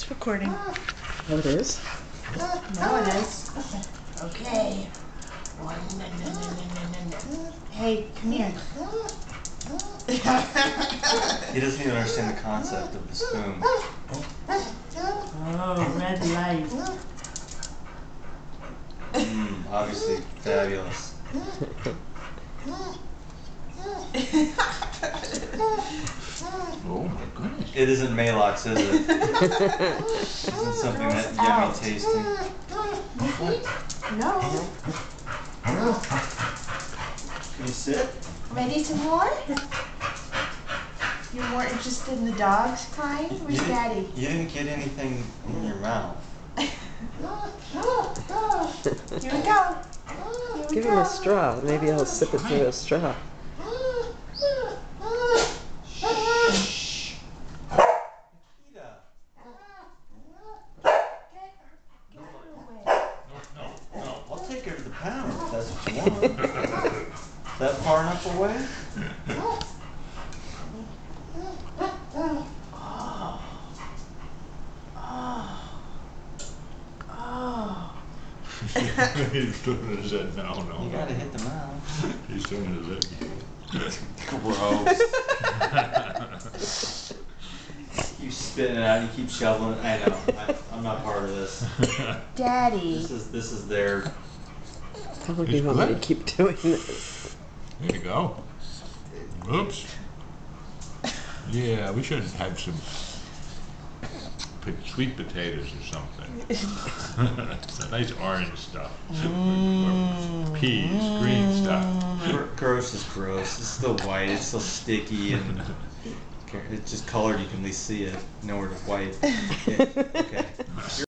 It's recording. Oh, it is? No, it is. Okay. Hey, come here. He doesn't even understand the concept of the spoon. Oh, red light. Obviously fabulous. Oh my goodness. It isn't Maalox, is it? Isn't something that yummy tasting. No. Can you sit? Ready some more? You're more interested in the dogs crying? Where's Daddy? You didn't get anything in your mouth. Here we go. Give him a straw. Maybe I'll sip it through a straw. Shh. Nikita. No, I'll take her to the pound if that's what you want. Is that far enough away? He's turning his head now, no. You gotta hit the mouth. He's turning his head. Gross. You spitting it out, you keep shoveling it. I know. I'm not part of this. Daddy. This is their. How long do you want me to keep doing this? There you go. Oops. Yeah, we should have some sweet potatoes or something. Some nice orange stuff. Peas, green stuff. Gross is gross. It's still white. It's still sticky and it's just colored. You can at least see it. Nowhere to white. Yeah, okay.